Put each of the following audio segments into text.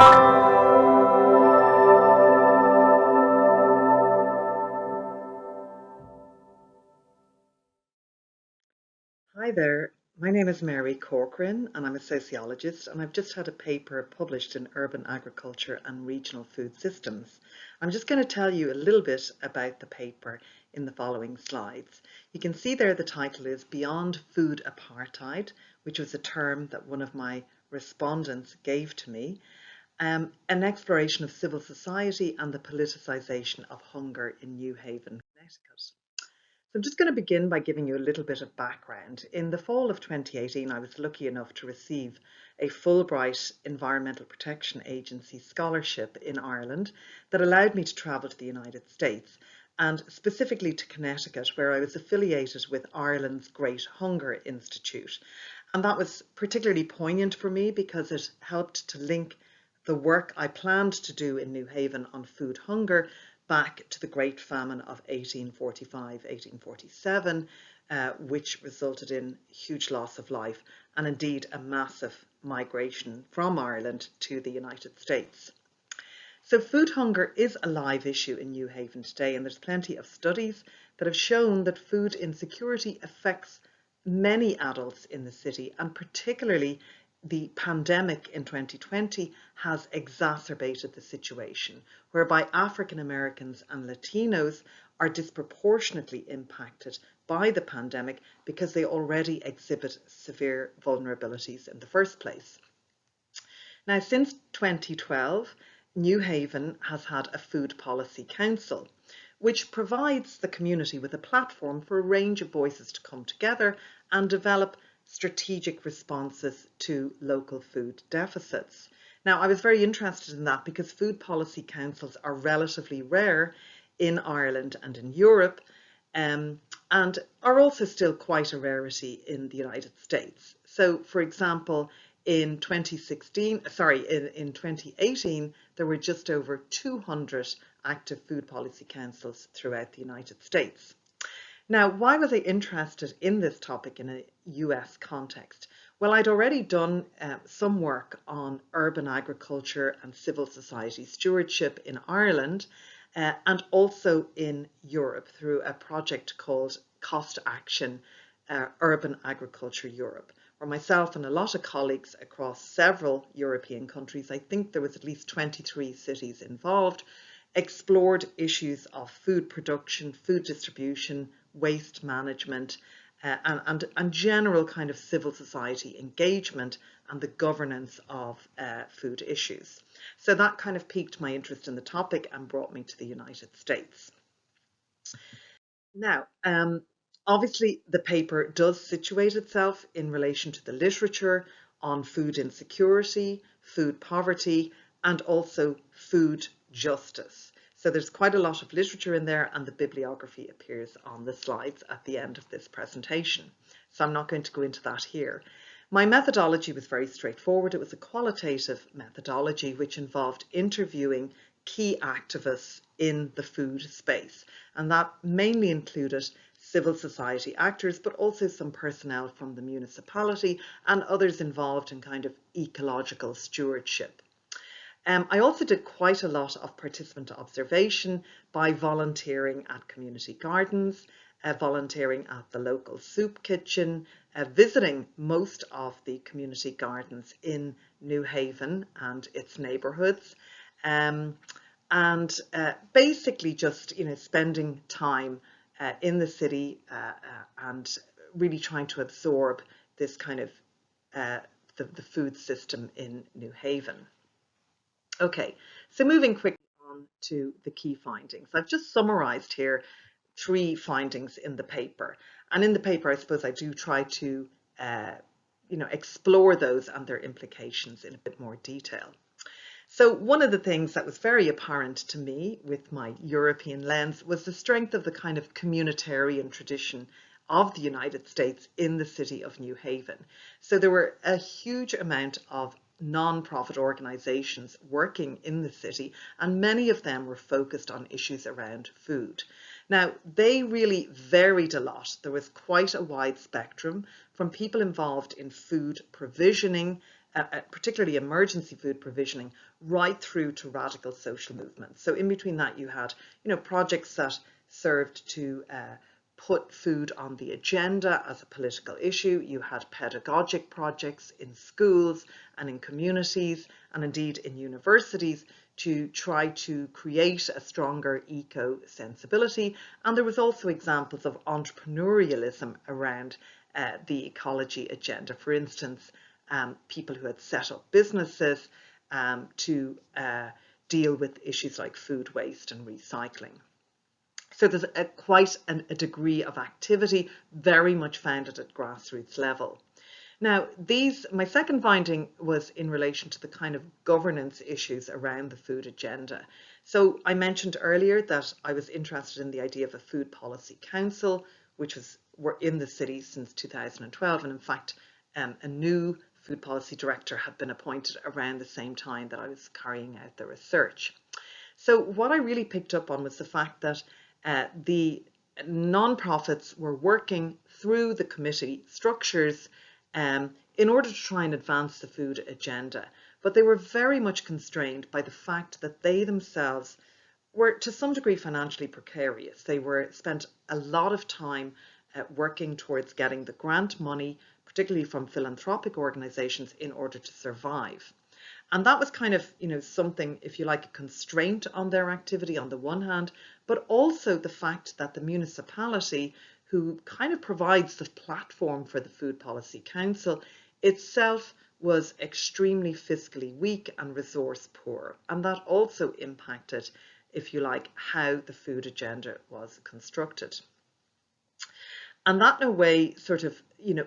Hi there, my name is Mary Corcoran and I'm a sociologist, and I've just had a paper published in Urban Agriculture and Regional Food Systems. I'm just going to tell you a little bit about the paper in the following slides. You can see there the title is Beyond Food Apartheid, which was a term that one of my respondents gave to me, an exploration of civil society and the politicisation of hunger in New Haven, Connecticut. So I'm just going to begin by giving you a little bit of background. In the fall of 2018, I was lucky enough to receive a Fulbright Environmental Protection Agency scholarship in Ireland that allowed me to travel to the United States, and specifically to Connecticut, where I was affiliated with Ireland's Great Hunger Institute. And that was particularly poignant for me because it helped to link the work I planned to do in New Haven on food hunger back to the Great Famine of 1845-1847, which resulted in huge loss of life and indeed a massive migration from Ireland to the United States. So food hunger is a live issue in New Haven today, and there's plenty of studies that have shown that food insecurity affects many adults in the city, and particularly the pandemic in 2020 has exacerbated the situation, whereby African Americans and Latinos are disproportionately impacted by the pandemic because they already exhibit severe vulnerabilities in the first place. Now, since 2012, New Haven has had a Food Policy Council, which provides the community with a platform for a range of voices to come together and develop strategic responses to local food deficits. Now, I was very interested in that because food policy councils are relatively rare in Ireland and in Europe, and are also still quite a rarity in the United States. So, for example, in 2018, there were just over 200 active food policy councils throughout the United States. Now, why was I interested in this topic in a US context? Well, I'd already done some work on urban agriculture and civil society stewardship in Ireland, and also in Europe through a project called Cost Action Urban Agriculture Europe, where myself and a lot of colleagues across several European countries, I think there was at least 23 cities involved, explored issues of food production, food distribution, waste management, and general kind of civil society engagement and the governance of food issues. So that kind of piqued my interest in the topic and brought me to the United States. Now, obviously the paper does situate itself in relation to the literature on food insecurity, food poverty, and also food justice. So there's quite a lot of literature in there, and the bibliography appears on the slides at the end of this presentation. So I'm not going to go into that here. My methodology was very straightforward. It was a qualitative methodology which involved interviewing key activists in the food space, and that mainly included civil society actors, but also some personnel from the municipality and others involved in kind of ecological stewardship. I also did quite a lot of participant observation by volunteering at community gardens, volunteering at the local soup kitchen, visiting most of the community gardens in New Haven and its neighbourhoods, and basically just spending time in the city and really trying to absorb this kind of the food system in New Haven. Okay, so moving quickly on to the key findings. I've just summarised here 3 findings in the paper, and in the paper I suppose I do try to explore those and their implications in a bit more detail. So one of the things that was very apparent to me with my European lens was the strength of the kind of communitarian tradition of the United States in the city of New Haven. So there were a huge amount of non-profit organisations working in the city, and many of them were focused on issues around food. Now, they really varied a lot. There was quite a wide spectrum from people involved in food provisioning, particularly emergency food provisioning, right through to radical social movements. So in between that, you had, projects that served to put food on the agenda as a political issue. You had pedagogic projects in schools and in communities and indeed in universities to try to create a stronger eco-sensibility. And there was also examples of entrepreneurialism around the ecology agenda. For instance, people who had set up businesses to deal with issues like food waste and recycling. So there's quite a degree of activity, very much founded at grassroots level. Now, my second finding was in relation to the kind of governance issues around the food agenda. So I mentioned earlier that I was interested in the idea of a food policy council, which were in the city since 2012. And in fact, a new food policy director had been appointed around the same time that I was carrying out the research. So what I really picked up on was the fact that the non-profits were working through the committee structures in order to try and advance the food agenda. But they were very much constrained by the fact that they themselves were to some degree financially precarious. They spent a lot of time working towards getting the grant money, particularly from philanthropic organizations, in order to survive. And that was kind of, something, if you like, a constraint on their activity on the one hand, but also the fact that the municipality, who kind of provides the platform for the Food Policy Council, itself was extremely fiscally weak and resource poor. And that also impacted, if you like, how the food agenda was constructed. And that in a way sort of,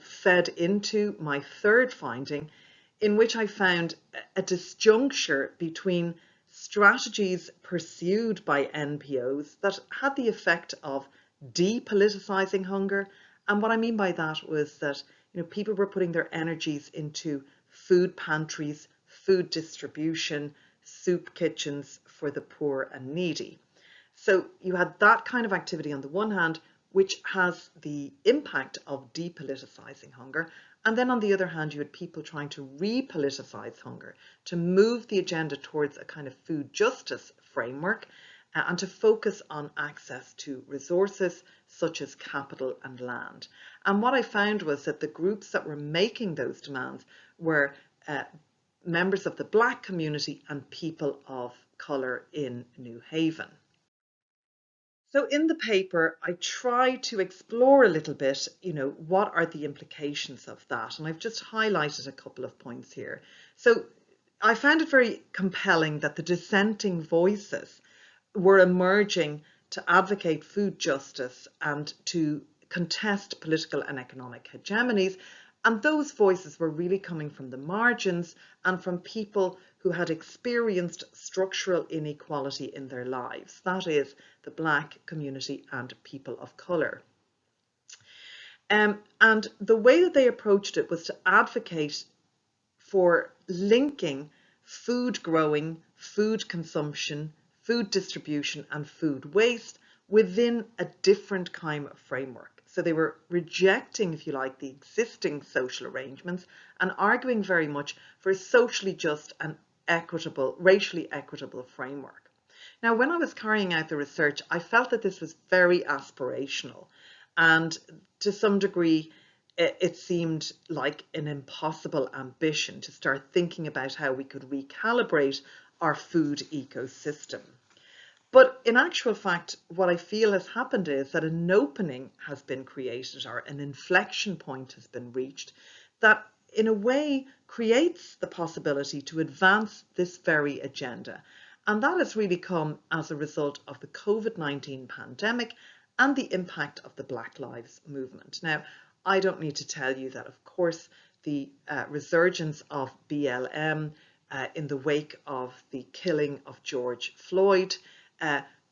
fed into my third finding, in which I found a disjuncture between strategies pursued by NPOs that had the effect of depoliticizing hunger. And what I mean by that was that, people were putting their energies into food pantries, food distribution, soup kitchens for the poor and needy. So you had that kind of activity on the one hand, which has the impact of depoliticizing hunger. And then on the other hand, you had people trying to repoliticize hunger, to move the agenda towards a kind of food justice framework and to focus on access to resources such as capital and land. And what I found was that the groups that were making those demands were members of the Black community and people of colour in New Haven. So in the paper, I try to explore a little bit, what are the implications of that? And I've just highlighted a couple of points here. So I found it very compelling that the dissenting voices were emerging to advocate food justice and to contest political and economic hegemonies. And those voices were really coming from the margins and from people who had experienced structural inequality in their lives. That is, the Black community and people of colour. And the way that they approached it was to advocate for linking food growing, food consumption, food distribution and food waste within a different kind of framework. So they were rejecting, if you like, the existing social arrangements and arguing very much for a socially just and equitable, racially equitable framework. Now, when I was carrying out the research, I felt that this was very aspirational, and to some degree, it seemed like an impossible ambition to start thinking about how we could recalibrate our food ecosystem. But in actual fact, what I feel has happened is that an opening has been created, or an inflection point has been reached, that in a way creates the possibility to advance this very agenda. And that has really come as a result of the COVID-19 pandemic and the impact of the Black Lives Movement. Now, I don't need to tell you that, of course, the resurgence of BLM in the wake of the killing of George Floyd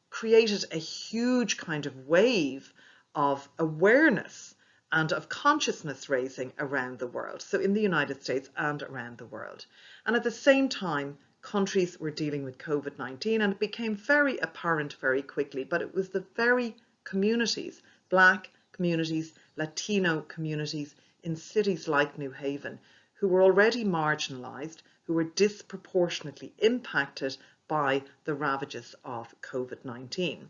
created a huge kind of wave of awareness and of consciousness raising around the world, so in the United States and around the world. And at the same time, countries were dealing with COVID-19, and it became very apparent very quickly, but it was the very communities, Black communities, Latino communities in cities like New Haven, who were already marginalised, who were disproportionately impacted by the ravages of COVID-19.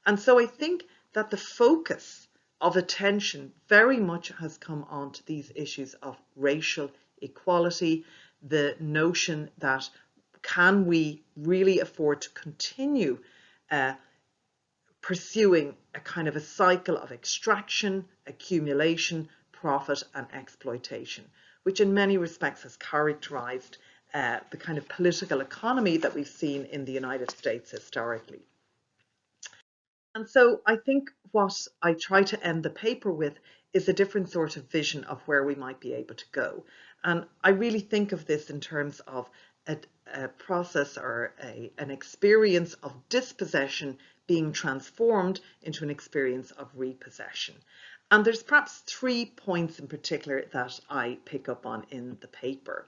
And so I think that the focus of attention very much has come on to these issues of racial equality, the notion that can we really afford to continue pursuing a kind of a cycle of extraction, accumulation, profit and exploitation, which in many respects has characterized the kind of political economy that we've seen in the United States historically. And so I think what I try to end the paper with is a different sort of vision of where we might be able to go. And I really think of this in terms of a process or an experience of dispossession being transformed into an experience of repossession. And there's perhaps 3 points in particular that I pick up on in the paper.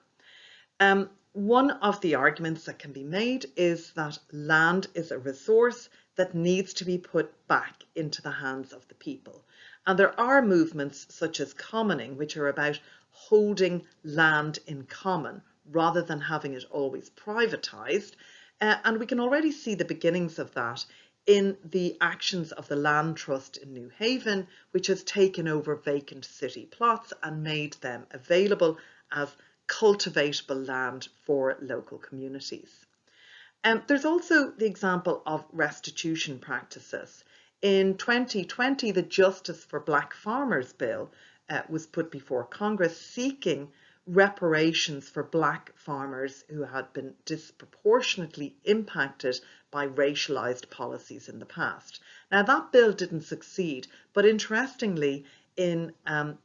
One of the arguments that can be made is that land is a resource that needs to be put back into the hands of the people. And there are movements such as commoning, which are about holding land in common rather than having it always privatised. And we can already see the beginnings of that in the actions of the Land Trust in New Haven, which has taken over vacant city plots and made them available as cultivatable land for local communities. There's also the example of restitution practices. In 2020, the Justice for Black Farmers Bill was put before Congress seeking reparations for black farmers who had been disproportionately impacted by racialized policies in the past. Now, that bill didn't succeed, but interestingly, in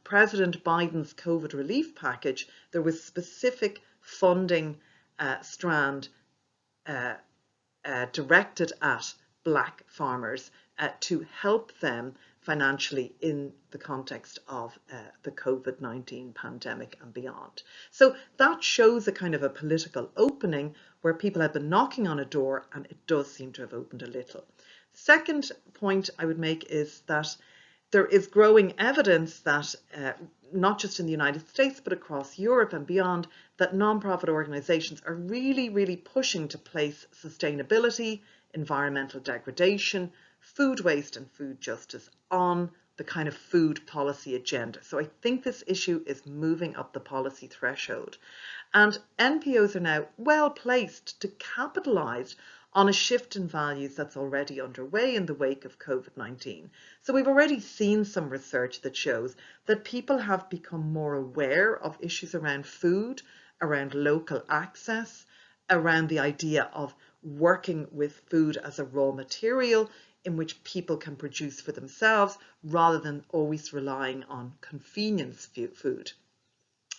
President Biden's COVID relief package, there was specific funding strand directed at black farmers to help them financially in the context of the COVID-19 pandemic and beyond. So that shows a kind of a political opening where people have been knocking on a door, and it does seem to have opened a little. Second point I would make is that there is growing evidence that not just in the United States, but across Europe and beyond, that non-profit organizations are really pushing to place sustainability, environmental degradation, food waste and food justice on the kind of food policy agenda. So I think this issue is moving up the policy threshold. And NPOs are now well placed to capitalise on a shift in values that's already underway in the wake of COVID-19. So we've already seen some research that shows that people have become more aware of issues around food, around local access, around the idea of working with food as a raw material in which people can produce for themselves rather than always relying on convenience food.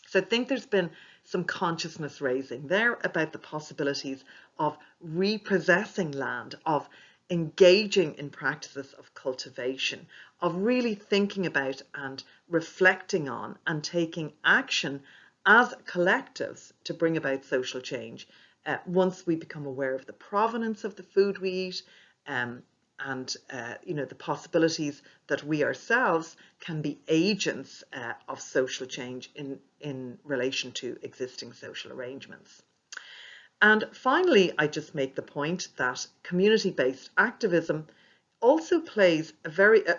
So I think there's been some consciousness raising there about the possibilities of repossessing land, of engaging in practices of cultivation, of really thinking about and reflecting on and taking action as collectives to bring about social change once we become aware of the provenance of the food we eat, and the possibilities that we ourselves can be agents of social change in relation to existing social arrangements. And finally, I just make the point that community-based activism also plays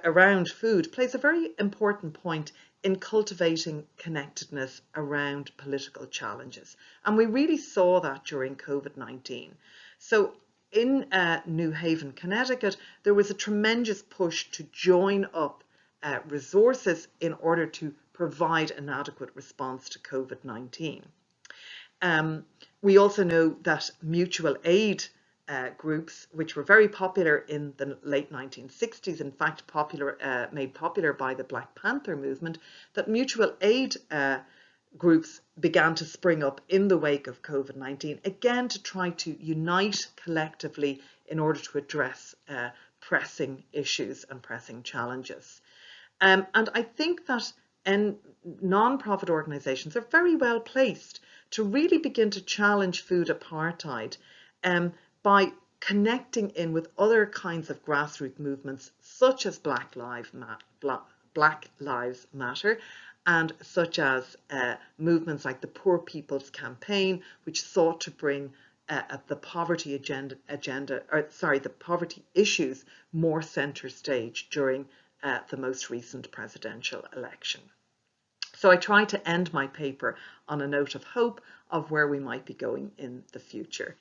around food plays a very important point in cultivating connectedness around political challenges. And we really saw that during COVID-19. So in New Haven, Connecticut, there was a tremendous push to join up resources in order to provide an adequate response to COVID-19. We also know that mutual aid groups, which were very popular in the late 1960s, in fact made popular by the Black Panther movement, that mutual aid groups began to spring up in the wake of COVID-19, again to try to unite collectively in order to address pressing issues and pressing challenges. And I think that non-profit organisations are very well placed to really begin to challenge food apartheid by connecting in with other kinds of grassroots movements such as Black Lives Matter and such as movements like the Poor People's Campaign, which sought to bring the poverty the poverty issues more centre stage during the most recent presidential election. So I try to end my paper on a note of hope of where we might be going in the future.